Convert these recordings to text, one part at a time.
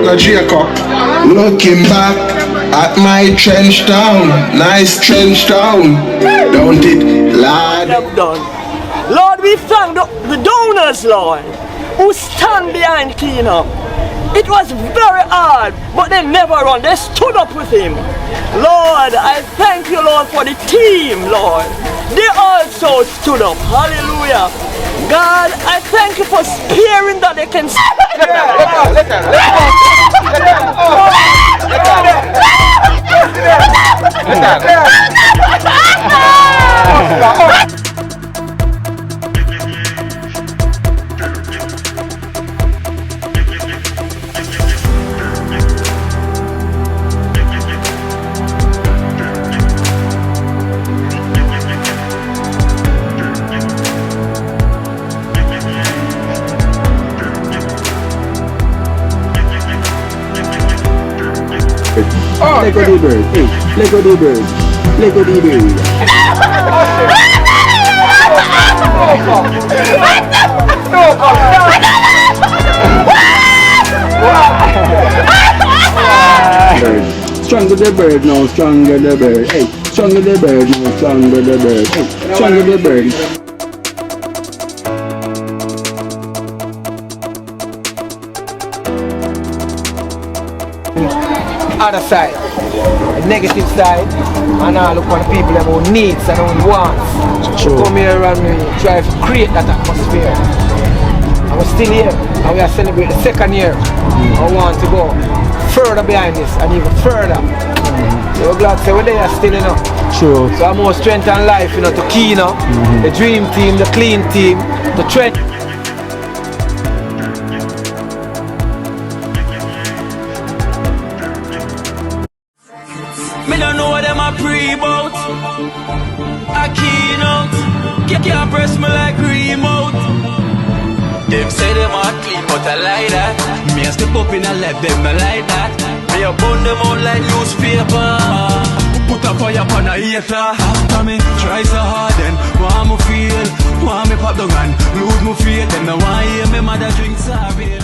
a Jacob. Looking back at my trench town, nice trench town, don't it, lad? Lord, we thank the donors, Lord, who stand behind Kino. It was very hard, but they never run. They stood up with him. Lord, I thank you, Lord, for the team, Lord. They also stood up. Hallelujah. God, I thank you for sparing that they can Let go the bird, hey, let go the bird, let go the bird. Stronger the bird now, stronger the bird, hey, stronger the bird now, stronger the bird, hey, stronger the bird. Other side, the negative side, and I look for the people who needs and who wants. Sure. Come here and we try to create that atmosphere. And we're still here, and we are celebrating the second year. I want to go further behind this and even further. So we're glad to say we're there still, you know. Sure. So I'm more strength and life, you know, to Kino, the dream team, the clean team, the trend. Me don't know what them a pre-bout. I keynote. Can't press me like remote. Them say them a clean, but I like that. Me a step up in a left, them not like that. Me a burn them out like newspaper. Put a fire upon a hater. After me try so hard, then want me feel, want me pop down and lose me faith. Them no want hear me mother drink sorry.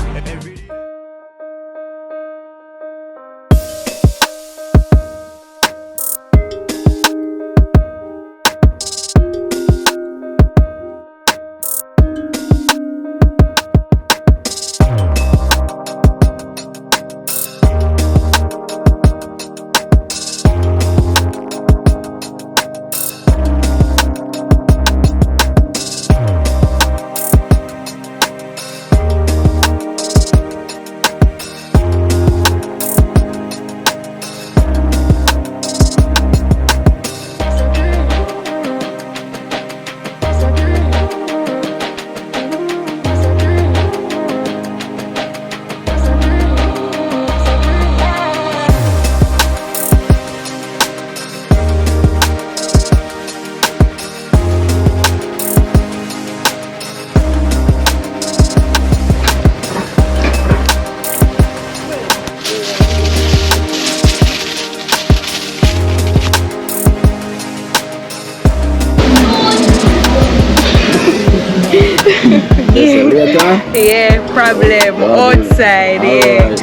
Yeah, problem outside, yeah.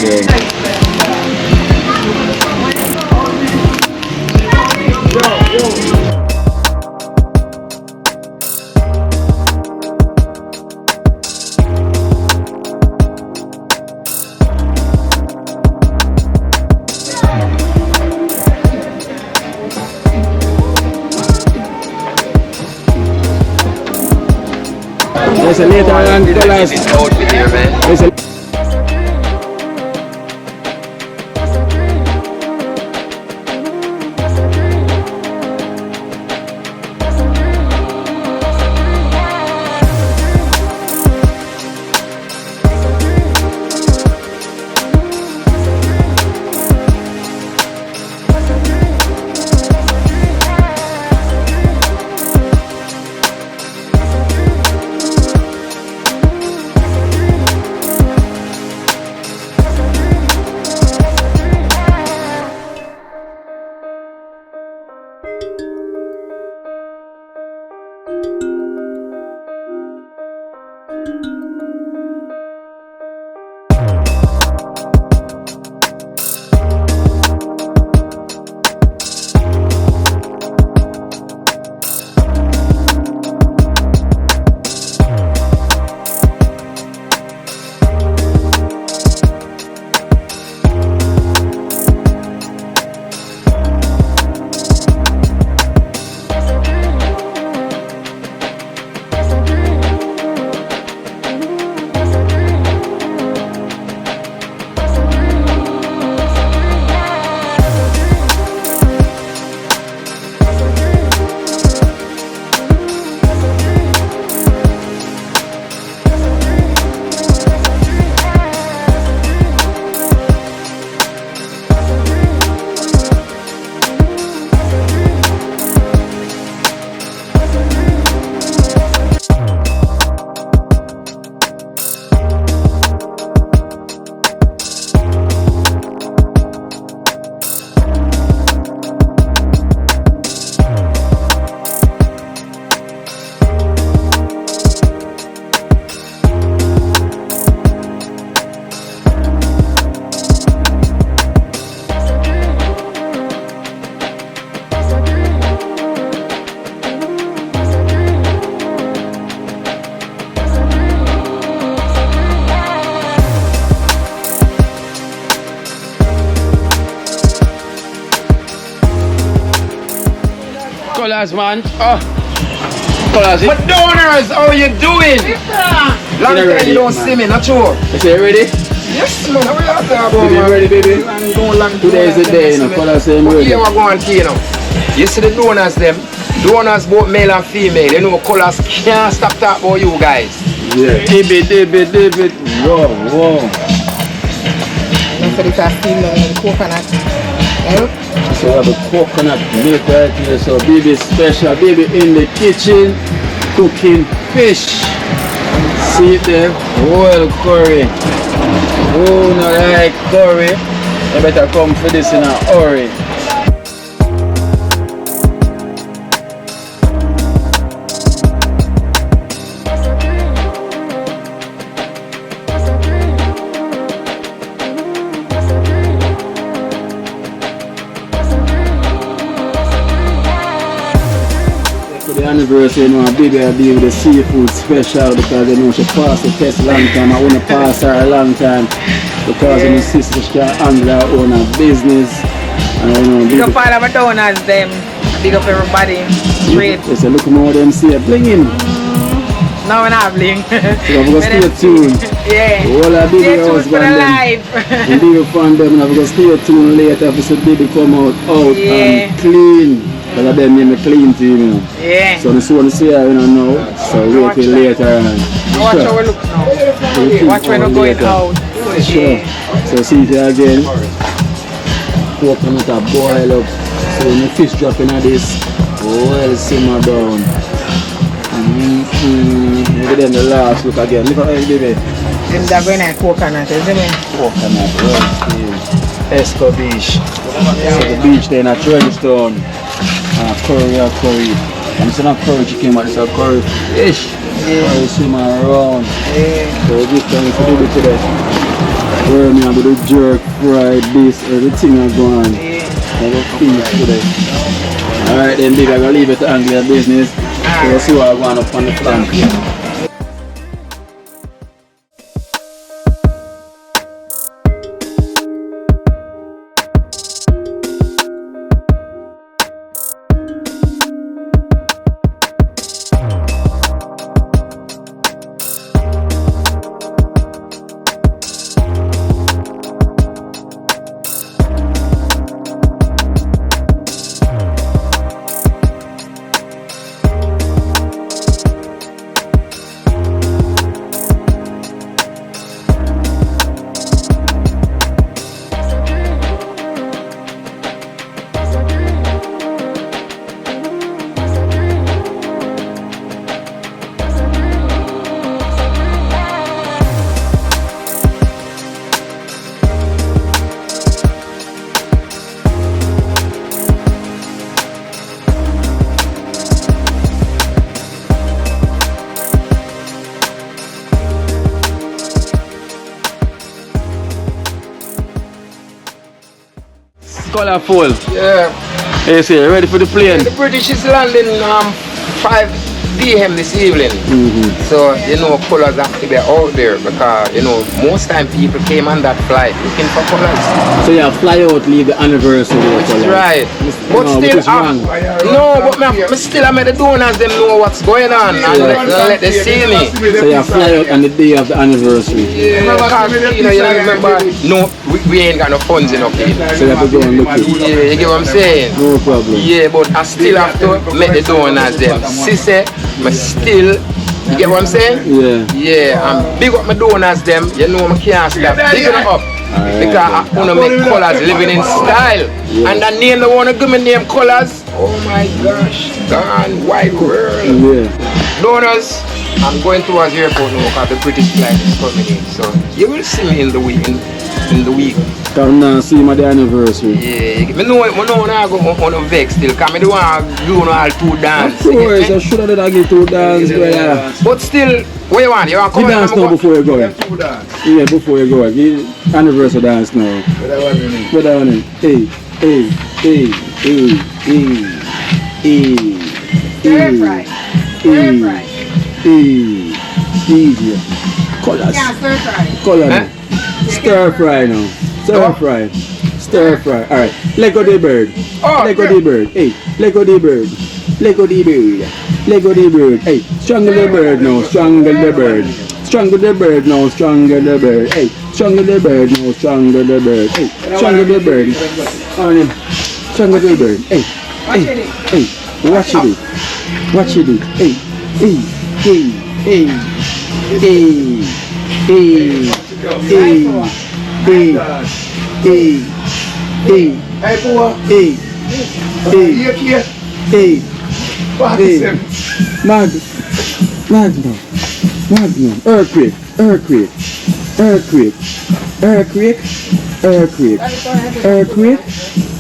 There's a later on colors. It's out with here, man. There's a Colors, man. Colors. But donors, how you doing? Long time ready, you don't man. see me, not sure. Is you ready? Yes, man. How are you talking about, Baby, man? ready, baby? Long Today is the day, you know. Colors saying ready. Here we go on, Kino. You see the donors, them. Donors both male and female. You know, colors can't stop talking about you guys. Yeah. David. Whoa. And so this is steamed in coconut milk. So we have a coconut milk right here. So baby special, baby in the kitchen cooking fish. See it there? Well curry. Oh, no like curry. You better come for this in a hurry. The anniversary, you know, baby I deal with the seafood special because you know she passed the test a long time. I want to pass her a long time because my sister she can handle her own business. And you know, Big up all of our donors, them. Big up everybody. Straight. They say, look more them see it, bling in. Now we're not bling. So I'm going to stay tuned. Yeah. All our baby Stay tuned husband for the them. live. And baby fan them, and I'm going to stay tuned later if the baby come out Yeah. and clean. Because of them name a clean team, you know. Yeah. So I want to see her, you know, now. So wait till later on. Watch how we look now. Watch when we're going out. Sure. So see you again. Coconut a boil up. So when the fish drop in this, well simmer down. Maybe then the last look again. Look at it, baby. Them that going at coconut, isn't it? Coconut, well, Esco Beach. So the beach there in a Trenchtown. Curry. And it's not curry chicken, but it's a curry fish. Curry simmer around. So this time for do it today. Where me do the jerk, fried this, everything I go on. I go finish today. Alright then baby, I'm gonna leave it to handle your business. So we'll see what I want up on the flank. Colorful. Yeah. Hey, say, ready for the plane? The British is landing 5 p.m. this evening. So, you know, colors have to be out there because, you know, most time people came on that flight looking for colors. So yeah, fly out, leave the anniversary. Which is right. But no, still, which is wrong. no, but me still I made the donors them know what's going on and let them see me. So yeah, fly out on the day of the anniversary. Because, you know, you remember, no, we ain't got no funds enough. So you have to go and look it. Yeah, you get what I'm saying? No problem. Yeah, but I still have to make the donors them. Sister, I still, you get what I'm saying? Yeah. Yeah, and big up my donors them, you know I can't stop big them up. Because I want to make colors living in style. And the name they want to give me name colors. Oh my gosh, gone wide world. Yeah. Donors, I'm going towards the airport now because the British flight is coming in. So you will see me in the week. In the week. Come now, see my anniversary. Yeah, I know I go on a vex still. Because I don't want to do all 2 dance. Of course, I should have get 2 dance. Yeah. But still, what you want? You want to come You dance now before you go. Yeah, before you go. Give anniversary dance now. What I want? Hey. Stir fry. Stir fry. Easy. Colors. Yeah, stir fry. Color. Stir fry now. Stir fry. Stir fry. Alright. Let go the bird. Oh, let go the bird. Hey, let go the bird. Lego the bird. Lego the bird. Hey, strangle the bird now, strangle the bird. Strangle the bird now, strangle the bird. Hey, strangle the bird now, strangle the bird. Hey, strangle the bird. On him. Strangle the bird. Hey, hey, hey. Watch it do. Watch it do. Hey, hey, hey, hey, hey, hey, hey, hey, hey, hey, Hey, boy. hey, hey, Here. hey, Hey. hey. Magnum. Earthquake.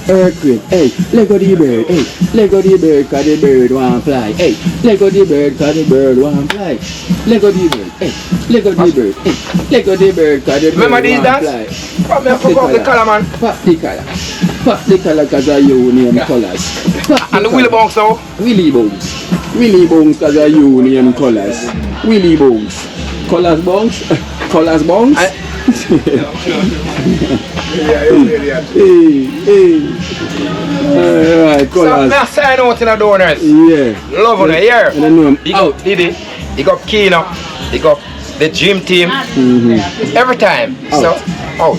Earthquake. Hey, Lego the bird. Hey, Lego the bird, cause the bird want fly. Hey, Lego the bird, cause the bird want fly. Lego the bird. Hey, Lego the bird. Hey, Lego the bird, cause the bird Remember these want dance? fly. Pop me up the color, man. Pop the color. Pop the color, cause of union colors. And the wheel bounce now. Willy bones. Willy bones, cause of union colors. Willy bones. Colors bones. Colors bones. Hey. Alright, So, colors. me a sign out to the donors. Yeah. Love on the here. And then know He got Diddy, he got Kino, he got the Dream Team. Every time. So, out.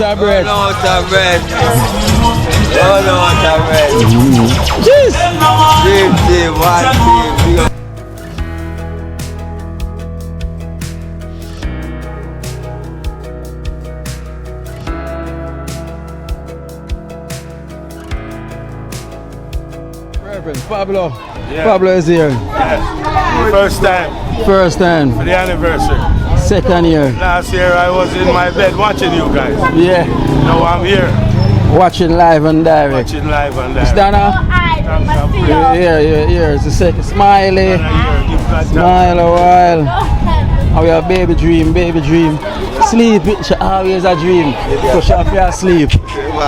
out of breath. Run out of breath. Run out of breath. Jeez. Dream team, one team. Reverend Pablo. Yeah. Pablo is here. Yeah. First time First time. for the anniversary. Second year. Last year I was in my bed watching you guys. Yeah. Now I'm here Watching live and direct. watching live and Is live. that now? Yeah. It's the second. Smiley. Smile a while. How we have baby dream. Sleep, she always a dream. So she have to sleep.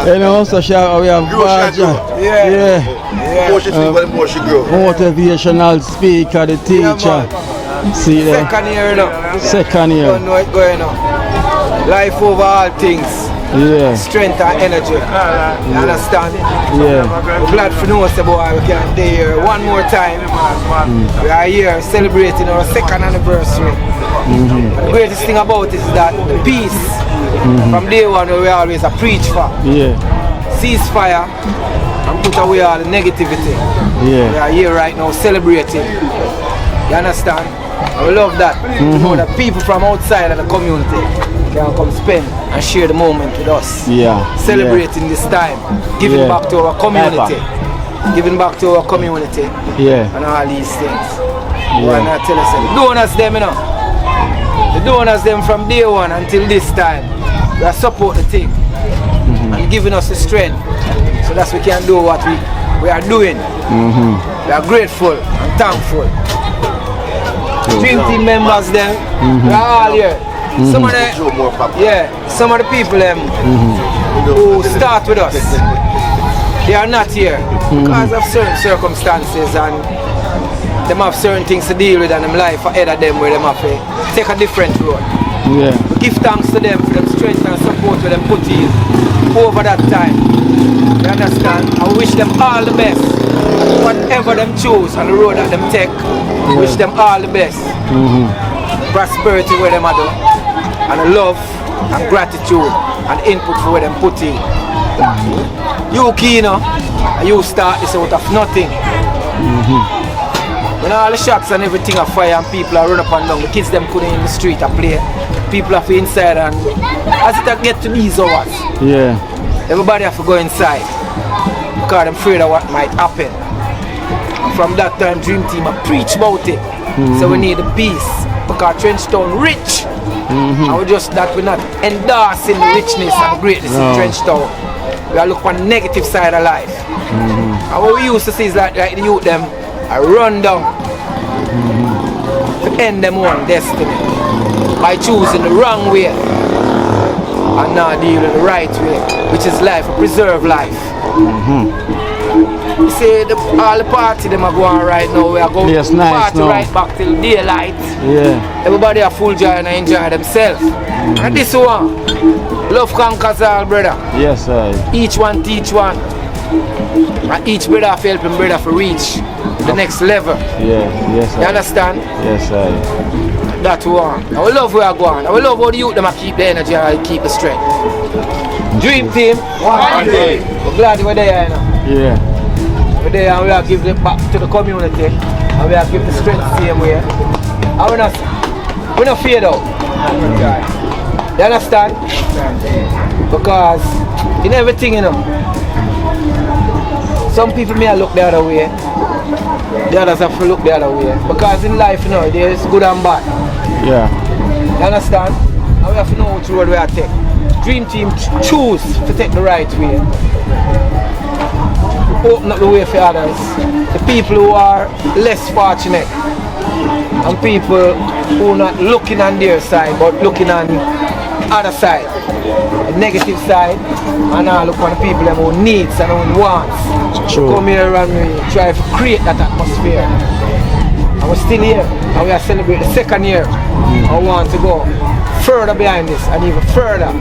You know, so she have, we have Baja. Yeah. More she sleep, more she grow. Motivational speaker, the teacher. See there. Second year now. Second Don't year. know what's going on. Life over all things. Yeah. Strength and energy. You understand? Yeah. We're glad for know us boy we can be here one more time. We are here celebrating our second anniversary. The greatest thing about it is that the peace from day one we always a preach for. Yeah. Ceasefire and put away all the negativity. We Yeah. are here right now celebrating. You understand? And we love that. You know that people from outside of the community can come spend and share the moment with us. Yeah. Celebrating this time, giving Yeah. back to our community. Giving back to our community Yeah. and all these things. Why not tell us? The donors them, you know. The donors them from day one until this time. They support the thing and giving us the strength so that we can do what we are doing. We are grateful and thankful. Dream team members them, we are all here. Some of the some of the people them who start with us, they are not here because of certain circumstances and them have certain things to deal with and them life ahead of them where them have to take a different road. Yeah. We give thanks to them for them strength and support where them put in over that time. You understand? I wish them all the best. Whatever them choose on the road that them take, wish them all the best. Prosperity where them are do, and love and gratitude and input for where them put in. You Kino, and you start this out of nothing. When all the shots and everything are fire and people are run up and down, the kids them couldn't in the street and play. People have to inside and as it get to be so what? Yeah. Everybody have to go inside because I'm afraid of what might happen. And from that time Dream Team I preach about it. So we need the peace because Trenchtown rich. And we just that we're not endorsing the richness and the greatness in Trenchtown. We are looking on the negative side of life. And what we used to see is like the youth them I run down to end them own destiny by choosing the wrong way and not deal with the right way, which is life, preserve life. You see, all the party them are going right now, we are going Yes, to nice, party no. right back till daylight. Yeah. Everybody are full joy and enjoy themselves. And this one, love conquers all, brother. Yes, I. Each one teach one. And each brother have helping brother to reach the next level. Yeah. Yes, You I. understand? Yes, I. That one. I will love where I go on. I will love how the youth them a keep the energy and keep the strength. Dream team, one day. We're glad we're there, you know. Yeah. We're there and we are giving it back to the community. And we are giving the strength the same way. And we're not fade out. You understand? Because in everything, you know, some people may look the other way. The others have to look the other way. Because in life, you know, there is good and bad. Yeah. You understand? And we have to know which road we are to take. Dream Team choose to take the right way. Open up the way for others. The people who are less fortunate. And people who are not looking on their side but looking on the other side. The negative side. And I look on the people who needs and who wants. True. Come here and we try to create that atmosphere. And we're still here. And we are celebrating the second year. I want to go further behind this and even further.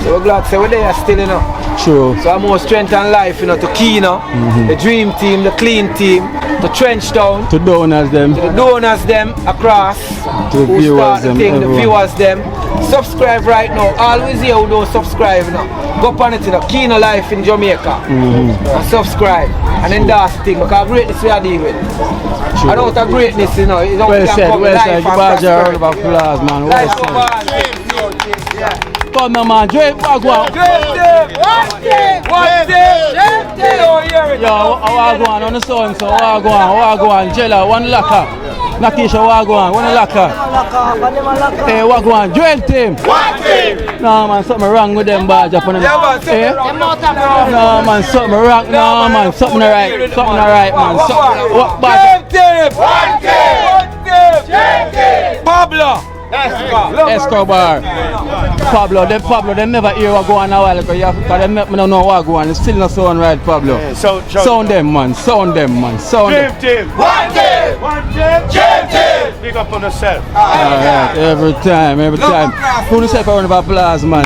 So we're glad to say we're there still, you know. True. So I'm more strength and life, you know, to Kino, the Dream Team, the Clean Team, to Trenchtown, To donors them. to the donors them across, To the who viewers start the them, thing, the everyone. viewers them. Subscribe right now. Always here who don't subscribe now. Go on it, you know, Kino Life in Jamaica. And subscribe. And then that's the thing, because greatness we are dealing with. I don't want greatness, you know. It don't Well can said, come well life said. and Give us a round of prosperity. applause, man. Well Life said. over. Yeah. Come on, man. Dream Wagwan. Dream team! One team! Don't hear it. Yo, Wagwan on the sun, so Wagwan. Jella, one locker. Nakisha Wagwan, one locker. Hey, Wagwan. Dream team. One team. No, man, something wrong with them badge up on them. Yeah, man, Eh? No, man, something wrong. No, man, something right. Something right, man. Something. What badge? Dream team! One team! Pablo! Escobar. Pablo, they never hear what go on a while ago. Because they don't know what go on. It's still not sound right, Pablo. Sound them, man. Sound them, man. Sound them. Dream team. One team. One team. Dream team. Speak up on yourself. Alright, every time. Who yourself a round of applause, man?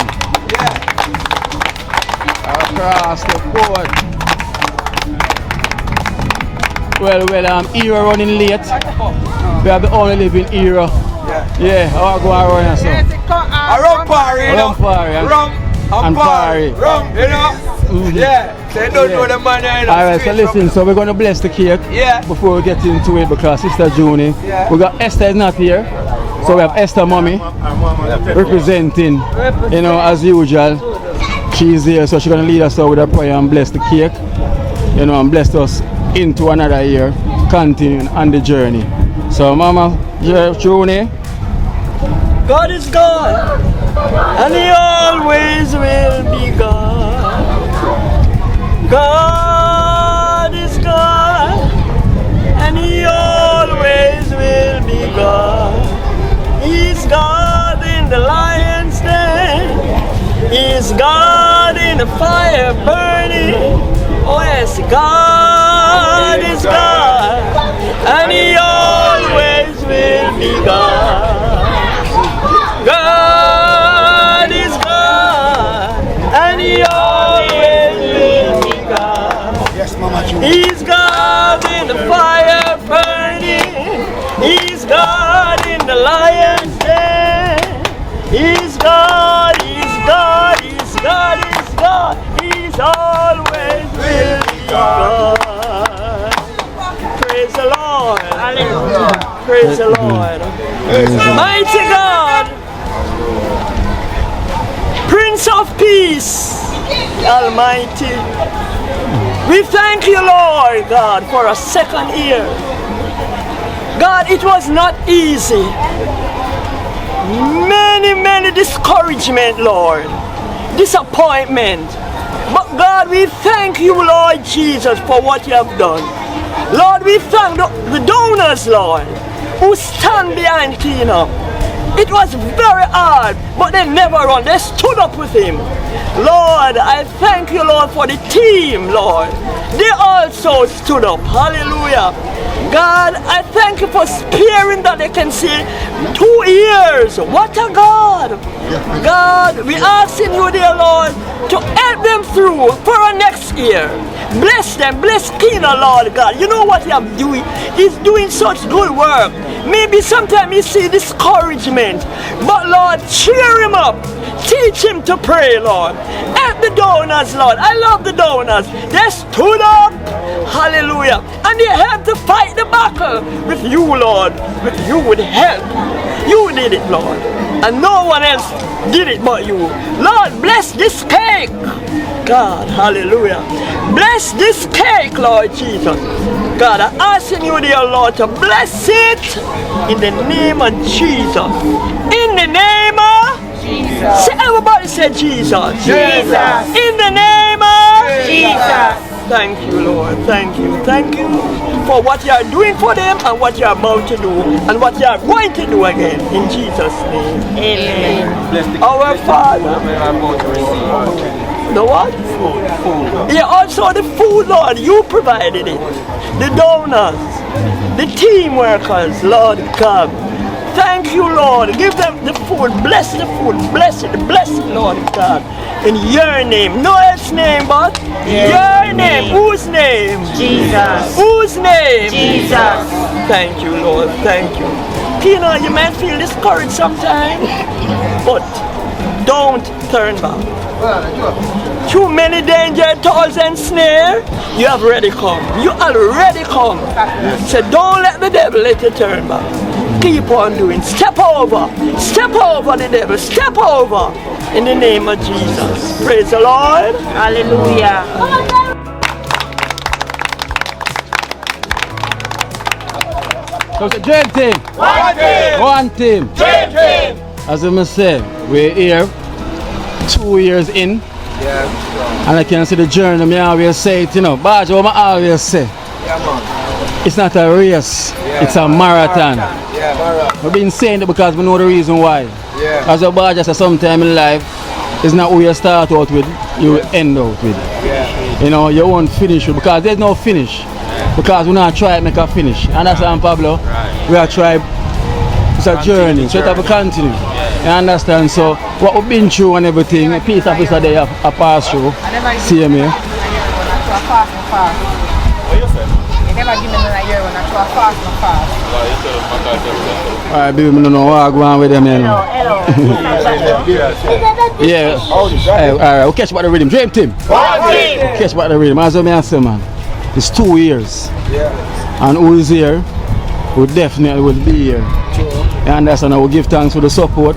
Across the board. Well, era running late. We have the only living era. Yeah, I go and run and so. A rum party, you know. Rum party and party. Rum, you know. Yeah, they don't know the man in the Alright, so street. listen, so we're going to bless the cake before we get into it because Sister Junie, we got Esther is not here, so we have Esther Mommy representing, you know, as usual. She's here, so she's going to lead us out with a prayer and bless the cake, you know, and bless us into another year, continuing on the journey. So, Mama, Junie. God is God, and He always will be God. God is God, and He always will be God. He's God in the lion's den. He's God in the fire burning. Oh yes, God is God, and He always will be God. God is God, and He always will be God. He's God in the fire burning. He's God in the lion's den. He's God, He's God, He's God, He's God. He's always will be God. Praise the Lord. Praise the Lord. Mighty God, Prince of Peace, Almighty. We thank you, Lord God, for a second year. God, it was not easy. Many discouragement, Lord. Disappointment. But God, we thank you, Lord Jesus, for what you have done. Lord, we thank the donors, Lord, who stand behind Kino. It was very hard, but they never run. They stood up with him. Lord, I thank you, Lord, for the team, Lord. They also stood up. Hallelujah. God, I thank you for sparing that they can see 2 years. What a God. God, we asking you, dear Lord, to help them through for our next year. Bless them, bless Kino, Lord God. You know what he is doing? He's doing such good work. Maybe sometimes you see discouragement, but Lord, cheer him up. Teach him to pray, Lord. Help the donors, Lord. I love the donors. They stood up. Hallelujah. And they helped to fight the battle with you, Lord. With you would help. You did it, Lord. And no one else did it but you. Lord, bless this cake. God, hallelujah. Bless this cake, Lord Jesus. God, I'm asking you, dear Lord, to bless it in the name of Jesus. In the name of Jesus. Say, everybody say Jesus. Jesus. In the name of Jesus. Thank you, Lord. Thank you. Thank you for what you are doing for them and what you are about to do and what you are going to do again. In Jesus' name. Amen. Our Father. The what? Food. Yeah, also the food, Lord. You provided it. The donors. The team workers, Lord God. Thank you, Lord. Give them the food. Bless the food. Bless it, Lord God. In your name. No else name, but your name. Whose name? Jesus. Whose name? Jesus. Thank you, Lord. Thank you. Kino, you might feel discouraged sometimes, but don't turn back. Too many danger, toils and snare, you have already come. You already come. So don't let the devil let you turn back. Keep on doing. Step over the devil. Step over in the name of Jesus. Praise the Lord. Hallelujah. So the dream team. One team. Dream team. As I must say, we're here 2 years in. Yeah. And I can see the journey, I always say it, But I always say. Yeah, man. It's not a race, it's a marathon. Yeah, marathon. We've been saying it because we know the reason why. Yeah. As a badger says sometime in life, it's not who you start out with, you will end out with. Yeah. You won't finish with, because there's no finish. Because we're not trying to make a finish. Understand, Pablo? Right. We are trying, it's a journey, so it have to continue. You understand? So what we've been through and everything, a peace officer there a pass through. See me. What you say? You never give me a year when I try fast. Alright, baby, I don't know what I'm going with them. Hello. Yeah. Alright, we'll catch about the rhythm. Dream team. Catch about the rhythm. As I say, man, it's 2 years. Yeah. And who is here, who definitely will be here. You understand? I will give thanks for the support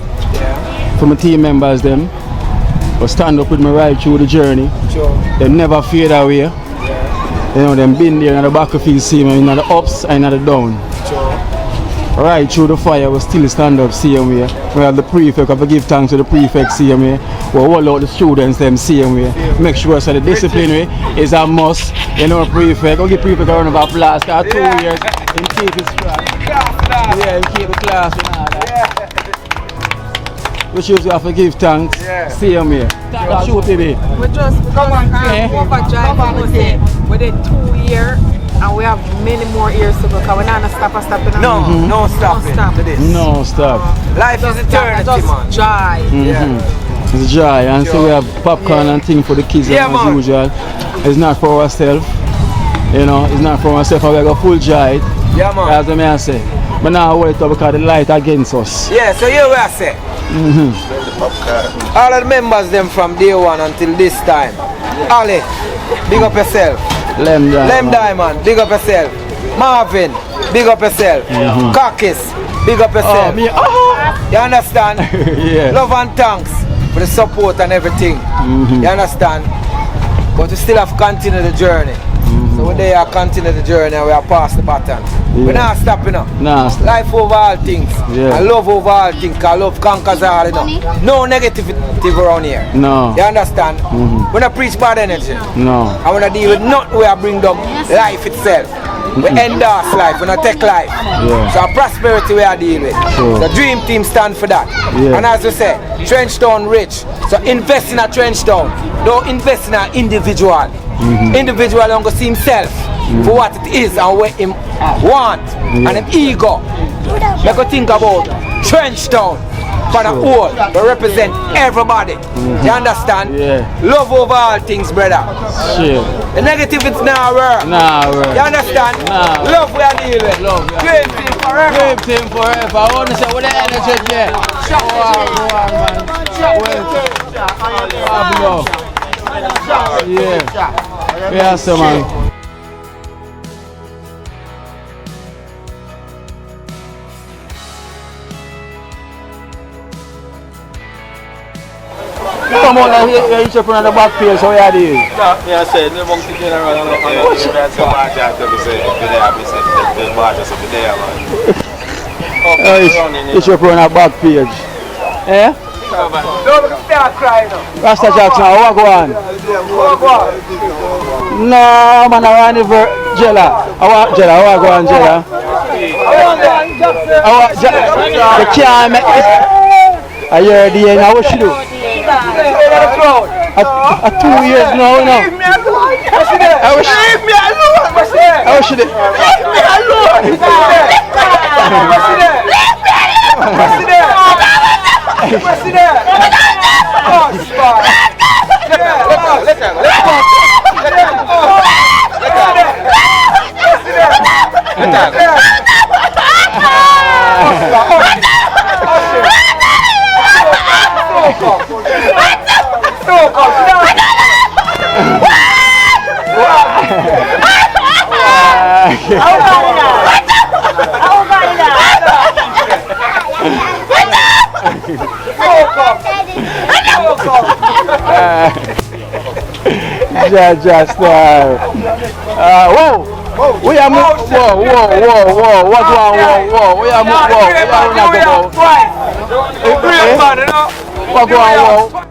from my team members. Them will stand up with me right through the journey. They never fade away. Them been there in the battlefield, see me in the ups and in the down. Right through the fire, we still stand up, see me. We have the prefect, I have to give thanks to the prefect, see me. We hold out the students, them see me. Make sure so the discipline is a must. Prefect, we'll give prefect a round of applause. 2 years in keep it strong. Yeah, in keep the class and all that. We should have to give thanks. See me. That's shoot me. We just come on, overdrive. We did 2 years and we have many more years to go because we're not stopping. No stopping to this. No stop. Life is eternity, man. Just joy. It's joy, and so we have popcorn and things for the kids as usual. It's not for ourselves. It's not for ourselves, and we got full joy. Yeah, man. As I may say. But now wait up because the light against us. Yeah, so here we are say. All of the members them from day one until this time. Ali, big up yourself. Lem Diamond, big up yourself. Marvin, big up yourself. Kakis, big up yourself. You understand? Yeah. Love and thanks for the support and everything. You understand? But we still have to continue the journey. So we're there to continue the journey and we are past the pattern. We're not stopping up. Life over all things. I love over all things because love conquers all. No negativity around here. No. You understand? We don't preach bad energy. No. I want to deal with nothing where I bring down life itself. We endorse life, we don't take life. So prosperity we are dealing with. The dream team stand for that. And as we say, Trenchtown rich. So invest in a Trenchtown. Don't invest in an individual. Individual don't go see himself for what it is and what him want and him ego. Make you think about Trenchtown for the whole, to represent everybody. You understand? Love over all things, brother. The negative it's now work. You understand? Love we are dealing with. Dream team forever. Dream team forever. I want to say with the energy there. Yeah, so man. Come on, you're each up on the back page, so you're there. Yeah, I said, the monkey general, It's up on the back page. Eh? Don't start crying now. Rasta Jackson, what go on? No, man, I want for Jella. I want Jella, I want go on Jella. I want Jella. The can't make this. I hear the end, what she do? At 2 years now, Leave me alone. Leave me alone. How she do? Leave me alone. attack. Just whoa! We are whoa! What whoa? We are whoa! What whoa?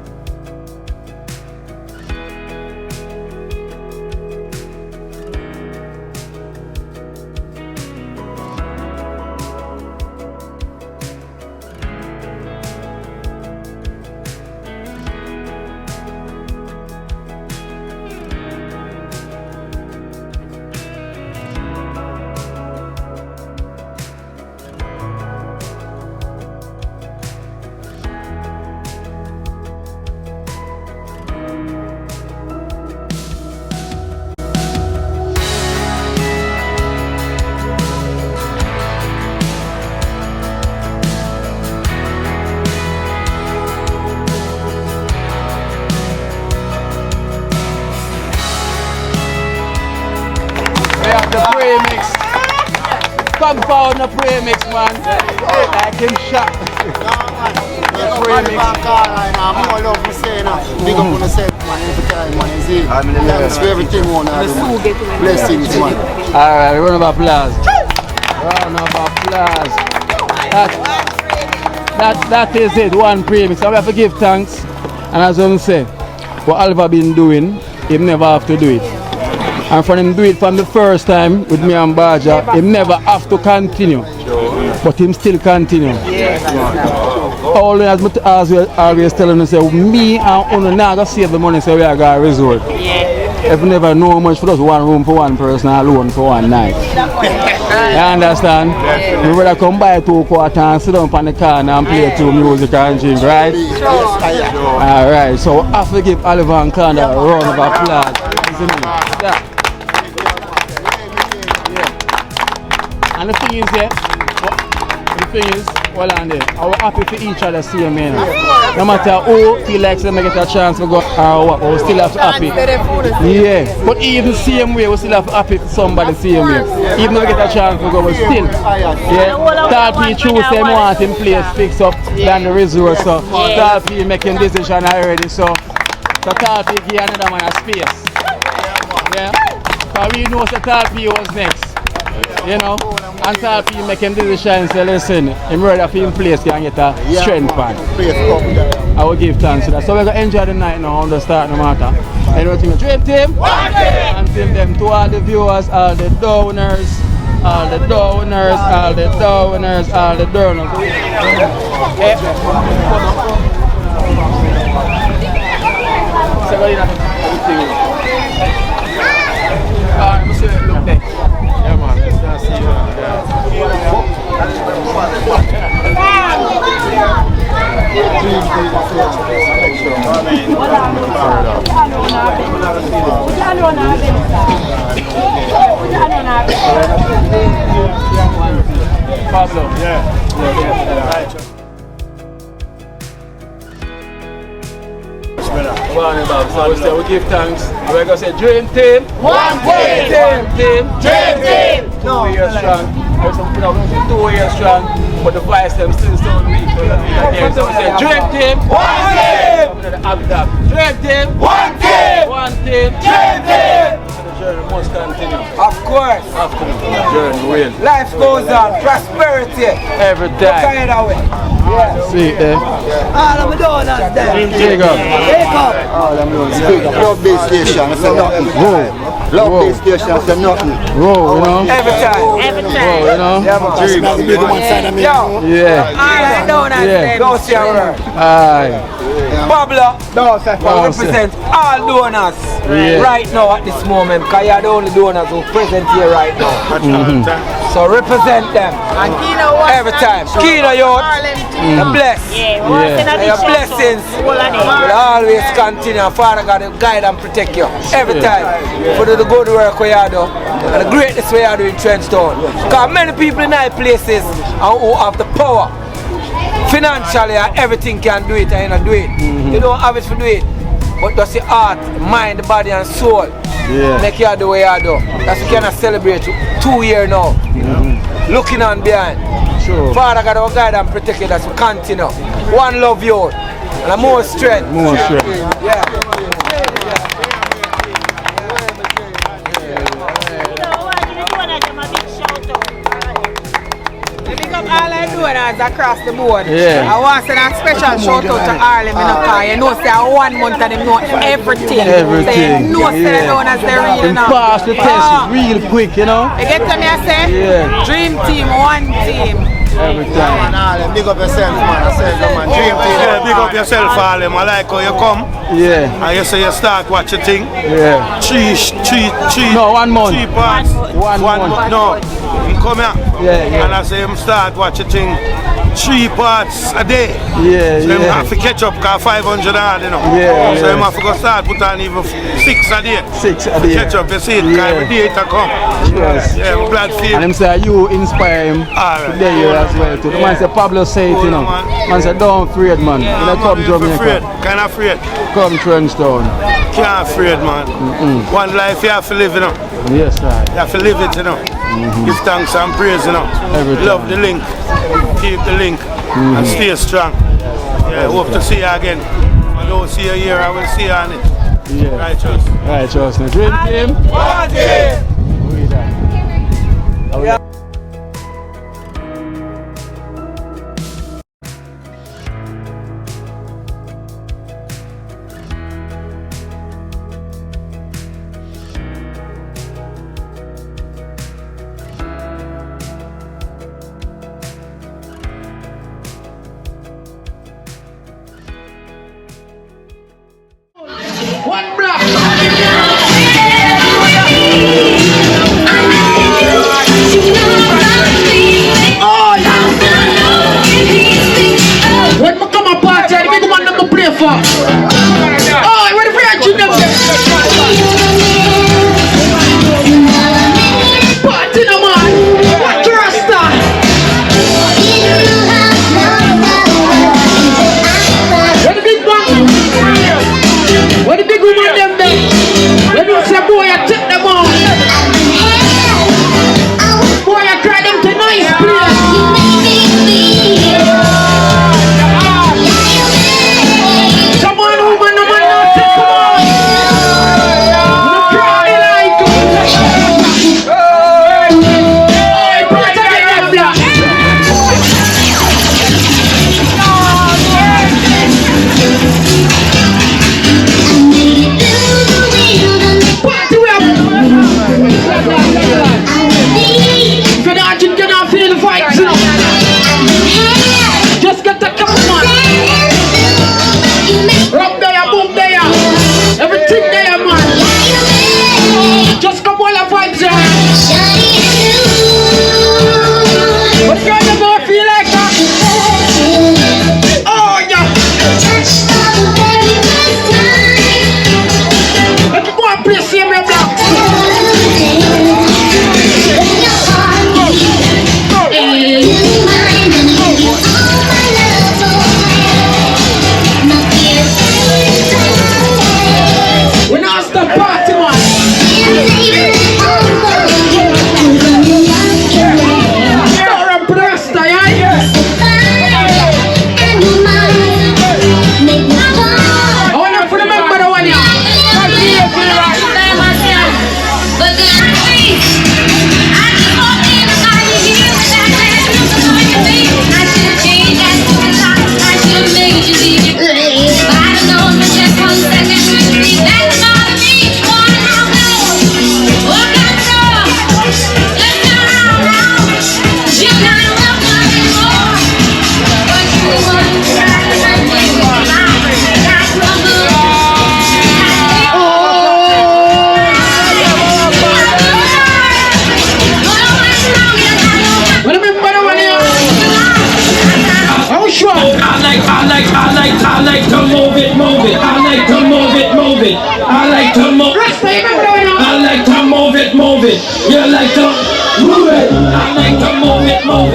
The premix. Compound the premix, man. Like him shot. The premix. I'm more love for saying big up on yourself, man, every time, man. You see, thanks for everything, man. Blessings, man. Alright, round of applause. Round of applause. That is it, one premix. So we have to give thanks. And as I say, what Alva been doing, he never have to do it. And for him do it from the first time with me and Baja, he never have to continue. But him still continue. Always as we always telling us, say, me and Uno now go save the money so we are going to resort. If we never know how much for just one room for one person alone for one night. You understand? We rather come by 2 quarters and sit down on the corner and play 2 music and drink, right? Alright, so I have to give Oliver and Kanda a round of applause. Yeah. And the thing is, well on there, I'm happy for each other same man. No matter who feel like they get a chance to go or what, we still have to happy. Yeah, but even the same way, we still have to happy for somebody the same way. Even if we get a chance to go, we still. Yeah, Talpi choose them want in place fix up than the resource. So Talpi making decision already, so Talpi give another man a space. Yeah, because we know that Talpi was next. You know, and Talpi making decision and say, listen, I'm ready for him place can get a strength pan. I will give thanks to that. So we're going to enjoy the night now on the start no matter. Everything Dream Team, and team them to all the viewers, all the donors, all the donors, all the donors, all the donors. Yeah, man. Let's see you. Pablo. Yeah. So we give thanks. We're going to say Dream Team, One team. Dream Team. 2 years strong. 2 years strong, but the voice them still so weak. So we say Dream Team, One team. Dream Team, One team. Dream Team. The journey must continue. Of course. After the journey will. Life goes on. Prosperity. Every time. Kind of way. Yeah. See it there. All of the donuts there. Take up. Take up. Love this station, it's nothing. Love this station, it's nothing. Roll, you know? Every time. Roll, you know? Yeah, man. Yo. Yeah. All of the donuts there. Don't say a word. Aye. Pablo, represent all donors right now at this moment because you're the only donors who present here right now. So represent them. And Kino was Every time. Kino youth, the bless. Yeah, we want to send a And your blessings will always continue. Father God will guide and protect you. Every time. For the good work we are doing. And the greatness we are doing in Trenchtown. Because many people in high places who have the power. Financially and everything can do it and you not do it. You don't have it to do it. But just the heart, mind, body and soul. Make you do what you do. That's what we can celebrate 2 years now. Looking on behind. Sure. Father God will guide and protect you as we continue. One love you and more strength. More strength. Yeah. All I do is across the board. Yeah. I want to send a special shout out to Harlem in a car. You know, say 1 month and they know everything. Everything. They know say down as they real now. Pass the test real quick, you know. You get to me, I say? Yeah. Dream team, 1 team. Every time. Man, big up yourself, man. I said, man, dream team. Yeah, big up yourself, Harlem. I like how you come. Yeah. And you say you start watch your thing. Yeah. Three. No, 1 month. 3 parts. One month. No. You come here. Yeah. And I say him start watch your thing. 3 parts a day. Yeah, So him have to catch up because 500 hard, you know. Yeah, So him have to go start put on even 6 a day. 6 a day. Catch up, you see it, because every day it a come. Yes. Yeah, I'm glad for And you. him say you inspire him Alright. today here as well too. The man say Pablo say it, you know. Man say don't afraid, man. You know, come Afraid. Jamaica. Kind of afraid. Come Trenchtown. Can't afraid, man. One life you have to live, you know. Yes, right. You have to live it, you know. Give thanks and praise, you know. Every time. Love the link. Keep the link. And stay strong. Yeah, hope to see you again. I don't see you here, I will see you on it. Yeah. Righteous. Righteous. Now, dream team. We done. One block. When I come a party, the big man never play for. Oh, where the friend you them? Party no man. What RASTA? Where the big man? Where the big woman them there?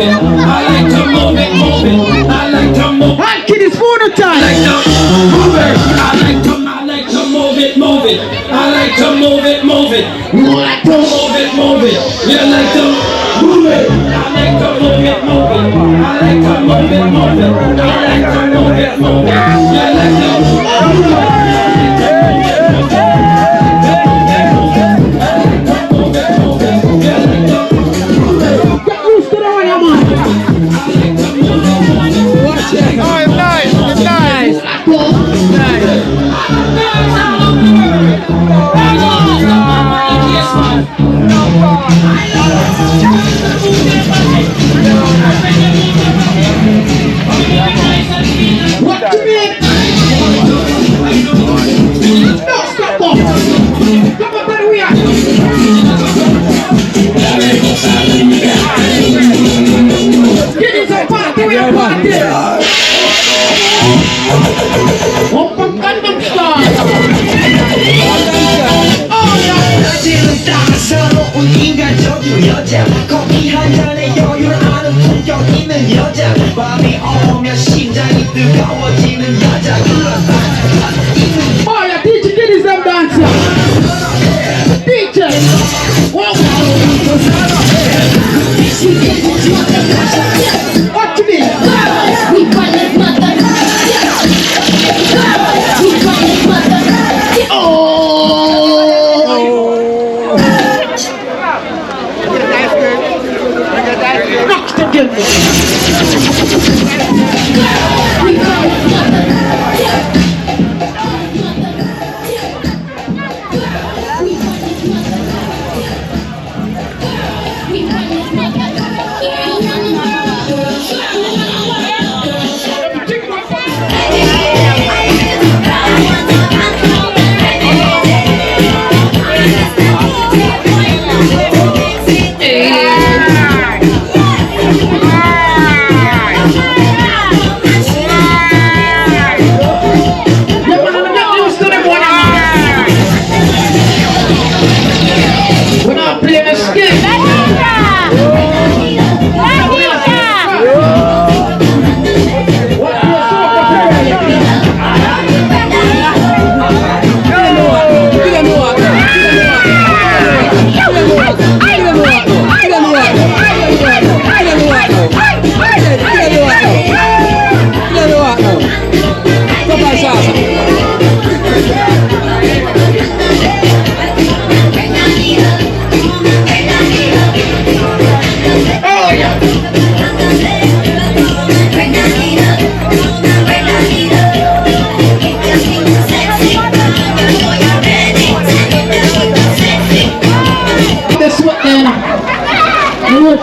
it. I like to move it, move it. I like to move it. Kid is phono time. I like to move it. I like to move it, move it. I like to move it, move it. You like to move it, move it. You like to move it. I like to move it, move it. I like to move it, move it. I like to move it, move it. You like to move it. 여자 커피 한 잔에 여유를 아는 품격 있는 여자 밤이 오면 심장이 뜨거워지는 여자 Oh, yeah, DJ, get his dancer. DJ. What you mean? We call it mother. We call it mother. Oh. Knock the game.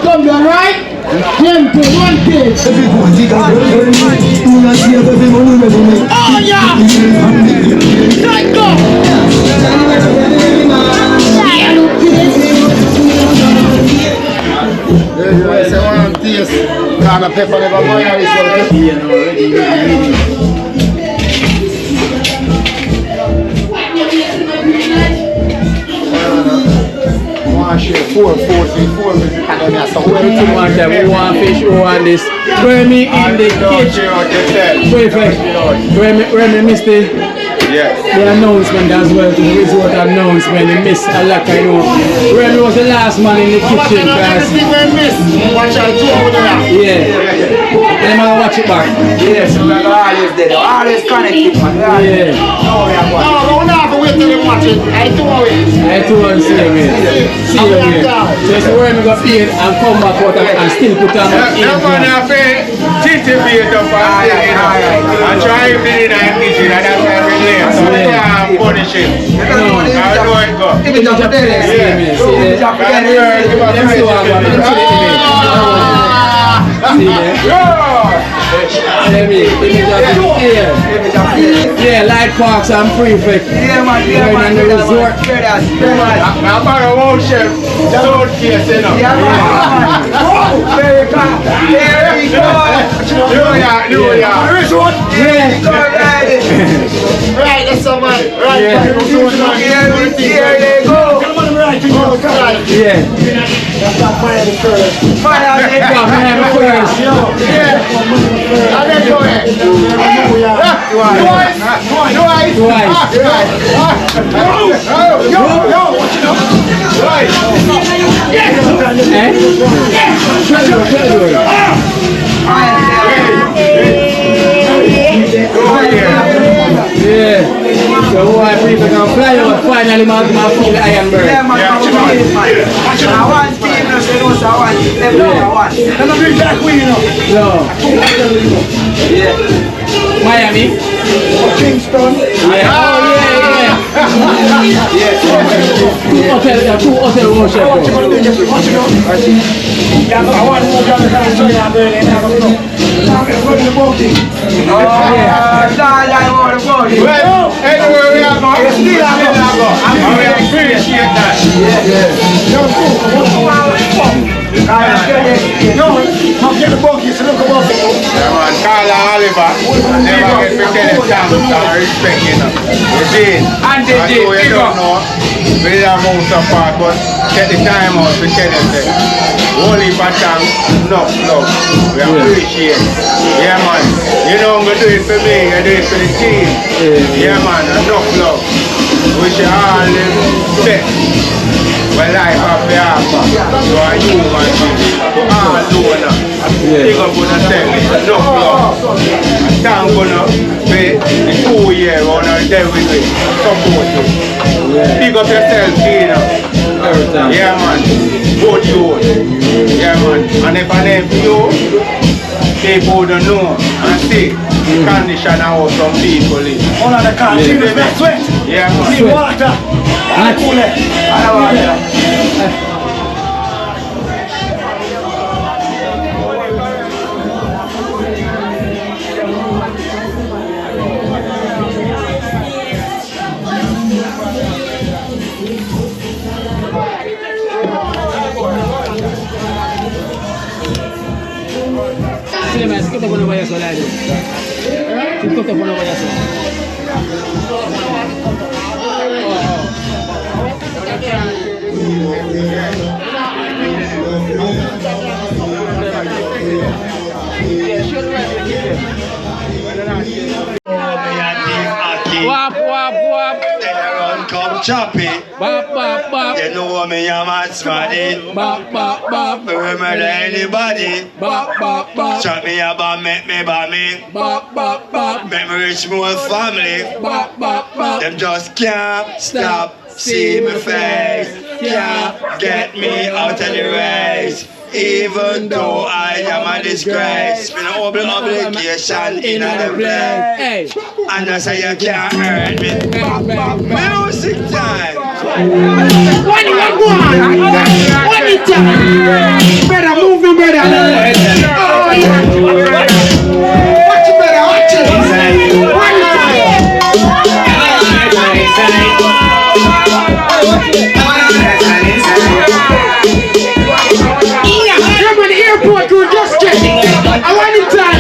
Come down, right? Them to one page. Oh yeah! Right, go! Say one taste. Can of pepper never go in this one. Four, everything one time, we want fish, we want this. Where me in the kitchen. Perfect. Where me miss the announcement as well, the resort announcement, they miss a lot, I know. Where me was the last man in the kitchen, guys. Watch out, two over there. Yeah. And I'm gonna watch it back. Yes, we're always there. Always connected, man. Yeah. No, we're not wait till they watch it. I do it. I do want to see you, man. See you, man. So it's where me go eat and come back out and still put on my ear. That man have to titillate up and try to be in the kitchen, and that's why we're there. So we can't punish him. I know it go. If it's up there, see me. See yeah, light parks and prefect. Yeah, man. Yeah, man. The resort. I'm about to watch him. Don't case, you know. Yeah, man. Very calm. There we go. Resort. Right, that's all right. Right, Here they go. Yeah. that's not fire the curve. Fire, And then go ahead. Yeah. So why people can fly out finally man feel the iron bird. Yeah, man. I want team, no, say no, so I want them, no, I want. And I'm big back with you know. No. Yeah. Miami. Kingston. Yeah. Oh yeah. Two hotel worship. I want more guys to show you how to and have a look. I'm going to the booking. Well, anywhere we are going, we appreciate that. I'm getting the booking, so look about it. Yeah, man, Carla Oliver, never get to tell the thanks and respect, you know. You see, And they did, you don't know, we didn't move so far, but take the time out to tell them that only for thanks, enough love. We appreciate it. Yeah, man. You know, I'm going to do it for me, I do it for the team. Yeah, man, enough love. We should all live best. When life have the offer, so are you, man, to all donors. Big up on yourself, enough love. And thank you for the 2 years on our day with me, support you. Big up yourself, Kino. Yeah, man, both you. Yeah, man, and if I name you, people don't know and see the condition how some people live. All of the cars, see the sweat. Yeah, man. See water. And cool it. Sí, me hace que te pone vaya solar. ¿Qué te pone vaya solar? Wap, wap, wap. Come choppy. Bop, bop, bop. You know me, I'm a smarty. Bop, bop, bop. Me will murder anybody. Bop, bop, bop. Shot me up and make me by me. Bop, bop, bop. Make me rich more family. Bop, bop, bop. Them just can't stop. See my face. Can't get me out of the race. Even though I am a disgrace, been an obligation in the place. Hey. And I say you can't hurt me. Music time. One time. Better move me, brother. Oh, yeah. Watch it, brother. Watch it. One time. I'm on the airport crew just checking. I want it time.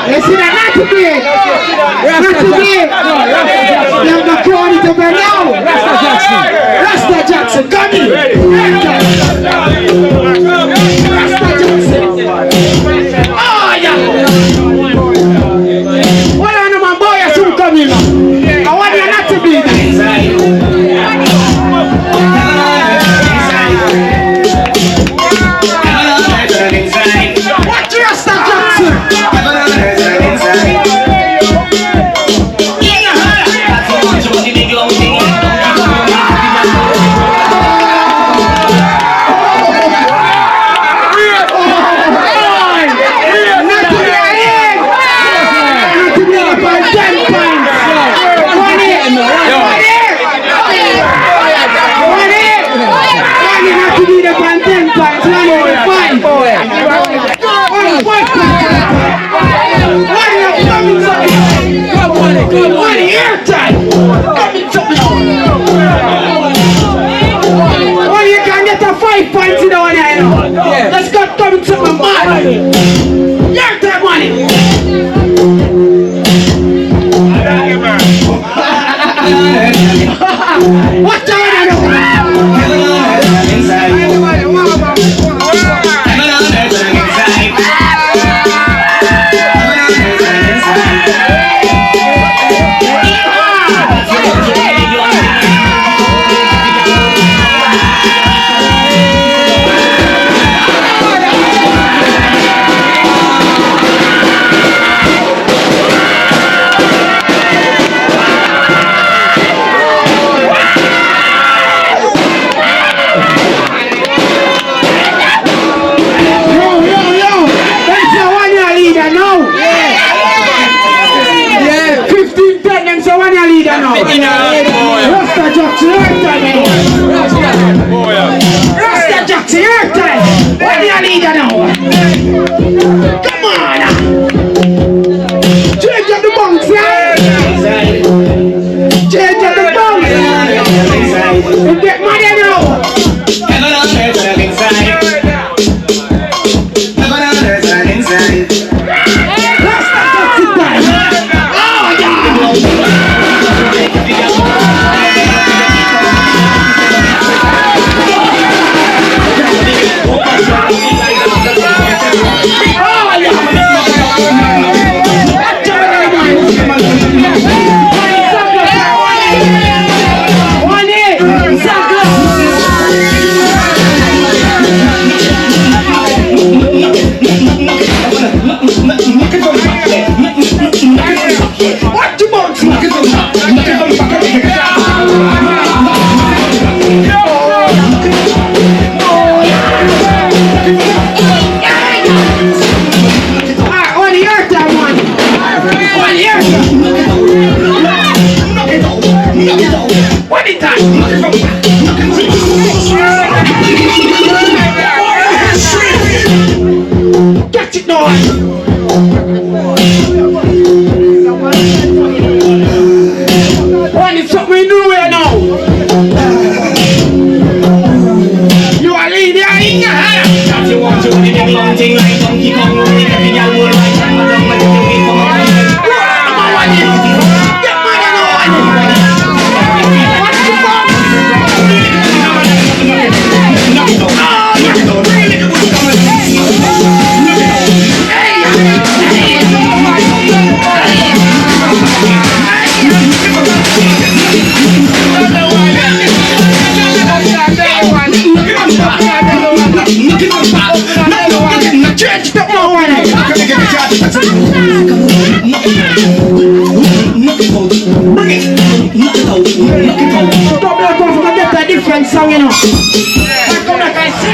You see that not today? Not today. Them the crowd is over now. Rasta Jackson, come in. Rasta Jackson. Oh yeah. What on my boy? I soon come in. I want you not to be there. What Rasta Jackson? One airtime! Your time money. What time are you doing? Rasta Jackson, your time. Rasta Jackson, your time. What do you leader now? Come on. Change up the bunks, yeah? Change up the bunks. You get money now. Rasta Jackson time. Oh, yeah. What you want? On the earth, that one. On the earth. What is that? Catch it now. What is something new here now? You are leading in your hand. You want to do the long thing like Donkey Kong. Different song, you know. Come back and sing.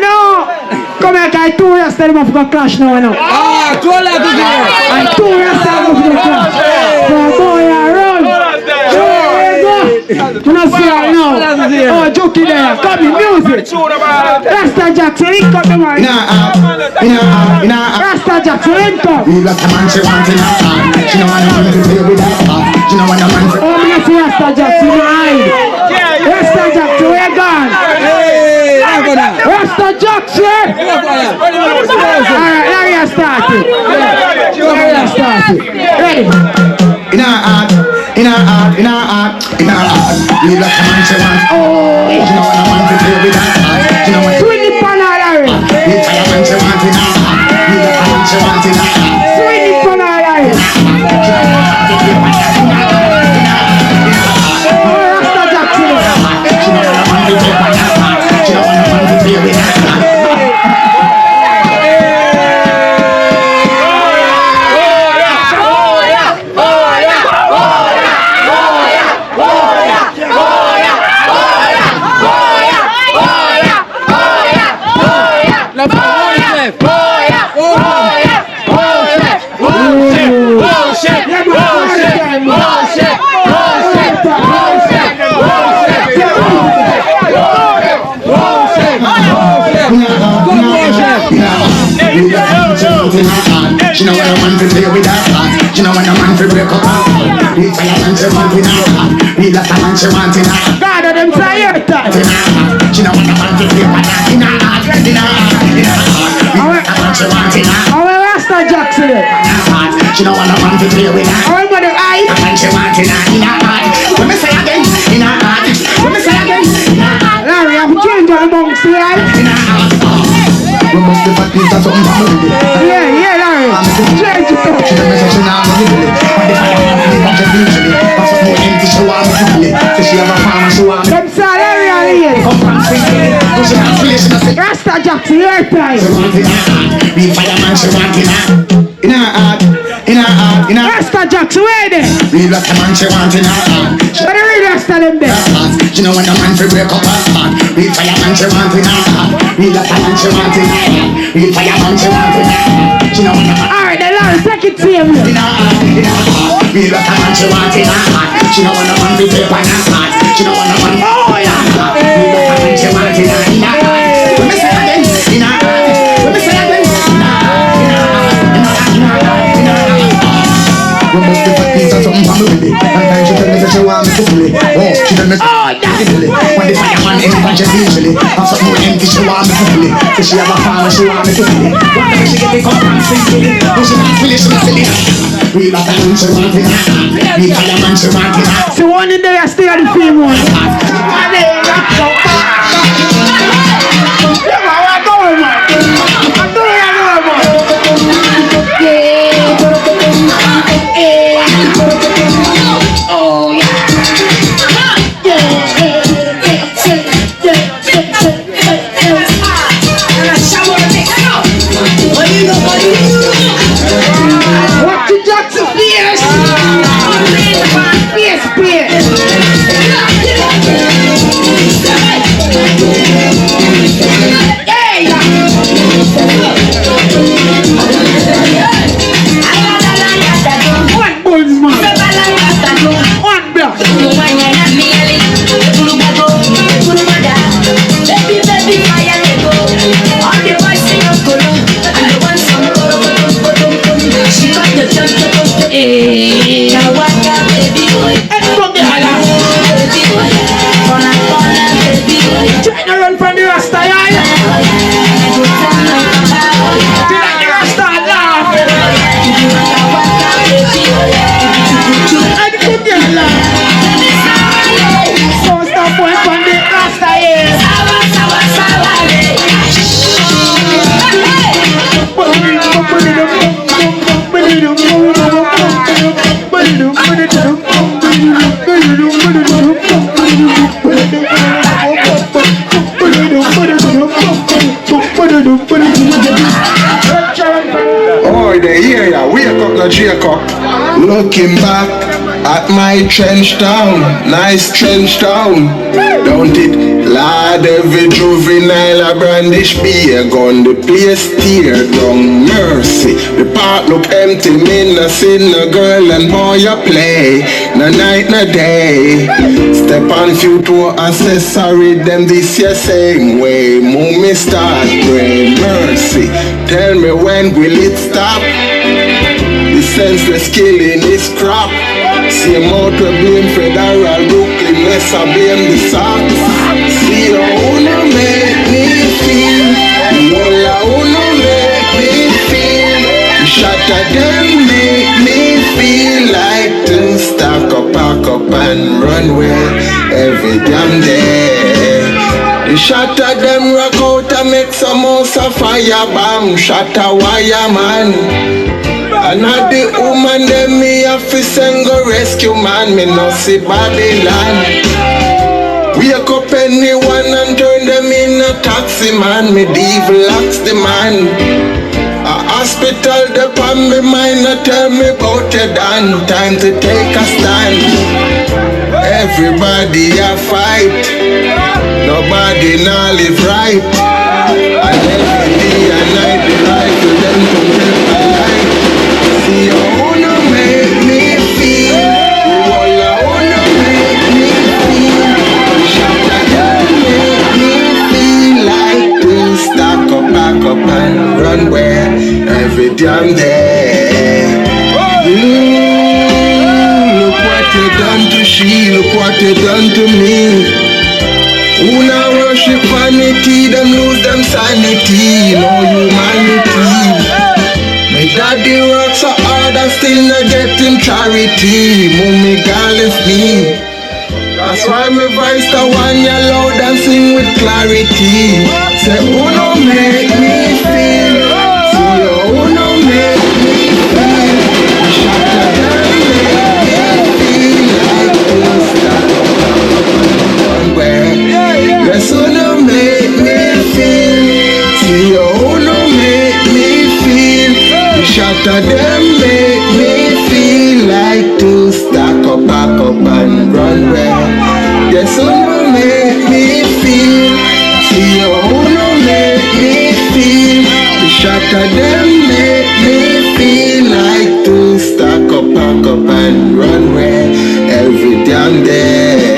No. Come here, guys. 2 years tell them to clash now, you know. Ah, 2 years to go. And 2 years tell them to clash. So boy, run. You know, see how now. Oh, Jokey there. Come in, music. Rasta Jackson, link up the man. Rasta Jackson, link up. You got the man she wants in her hand. She don't want to play with that part. She don't want the man. Oh, me see Rasta Jackson, you hide. Rasta Jackson, where you gone? Rasta Jackson. Alright, now you started. Ready? In her heart. We love the man she wants. Oh, she don't want the man to play with that part. She don't want. Swing it on all right. We love the man she wants in her heart. We love the man she wants in her heart. Swing it on all right. Oh, Rasta Jackson. She don't want the man to play with that part. She don't want the man to play with that part. She know when a man to play with her heart. She know when a man to break up her heart. Real fire man she want in her heart. Real last man she want in her heart. God of them fire time. She know when a man to play with her in her heart. In her heart, in her heart. Real last man she want in her heart. How a Rasta Jackson it? She know when a man to play with her. How a mother eye? A man she want in her heart. When me say again, in her heart. When me say again, in her heart. Larry, I'm changing amongst the eye. In her heart. We must be fat piece of something from the yeah, Larry. Change it up. She the message now, I'm gonna and the fire man, I'm gonna usually. But some more empty, she want me to play. So she have a farm, she want me. Them salary on here. Come from singing. But she can't play, she not say. Rasta Jackson, your time. She want in her heart. Real fireman, she want in her heart. In her heart. Rasta Jackson, where they? Real Rasta man, she want in her heart. What the real Rasta them there? She know when the man to break up her heart. Real fireman, she want in her heart. Real Rasta man, she want in her heart. Real fireman, she want in her heart. She know when the man. Alright, then Larry, take it to him. In her heart. Real Rasta man, she want in her heart. She know when the man to break up her heart. She know when the man. Oh yeah. Real Rasta man, she want in her heart. Let me say again. In her heart. Let me say again. In her heart. We must be fat piece of something from the belly. And then she tell me that she want me to play. Oh, she tell me to play. When the fireman in the bunch of usually have something more empty, she want me to play. So she have a farm, she want me to play. Whenever she get the cup and sing it, when she not play, she not silly. Real man, she want it. Real fireman, she want it. So one in there, I stay on the film one. What the Jackson fierce? One bulls man. One block. Trying to run from the Rasta, yeah? The Rasta laugh. And put your laugh. So stop going from the Rasta, yeah? Oh, they hear ya, wake up the Jacob. Looking back at my trench town, nice trench town. Don't it, lad, every juvenile a brandish beer gun. The place tear down, mercy. The park look empty, me no see no girl and boy a play. No night, no day. Step on few to accessory, them this year same way. Move me start pray, mercy. Tell me when will it stop? The senseless killing is crap. Same out to blame federal Brooklyn, let's blame the South. See how uno make me feel. Walla uno make me feel. The shot at them make me feel like to stack up, pack up and run away every damn day. The shot at them rock out and make some house a fire bomb. Shot a wire man. And not the woman them me have to send go rescue man. Me no see Babylon. Wake up anyone and turn them in a taxi man. Me devil locks the man. A hospital upon me mind no tell me about it done. Time to take a stand. Everybody a fight. Nobody now live right. And every day and night the right to them to live a life. See how uno make me feel. Walla uno make me feel. Shot again make me feel like to stack up, back up and run where every damn day. what you done to me. Who now worship vanity, them lose them sanity, no humanity. My daddy works so hard and still not getting charity. Mommy God left me. That's why my voice the one you loud and sing with clarity. Say who no make me feel. See you who no make me feel. Shut up and make me feel like this. Yes, who no make me feel. See you who no make me feel. Shut up them make me feel like to stack up, back up and run well. Yes, who no make me feel. See you who no make me feel. Shut up them make me feel like to stack up, pack up and run well every damn day.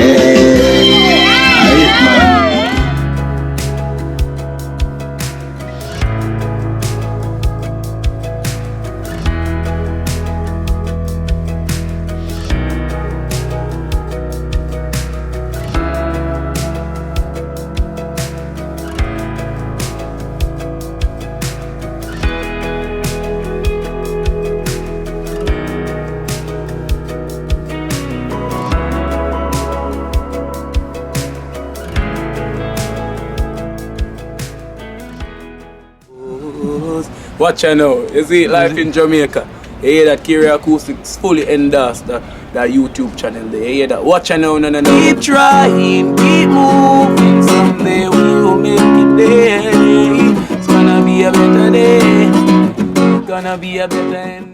Watch out now, you see life in Jamaica. You hear that Kiro Acoustics fully endorsed that YouTube channel there. You hear that? Watch out now, no. Keep trying, keep moving. Someday we will make it there. It's gonna be a better day. Gonna be a better end.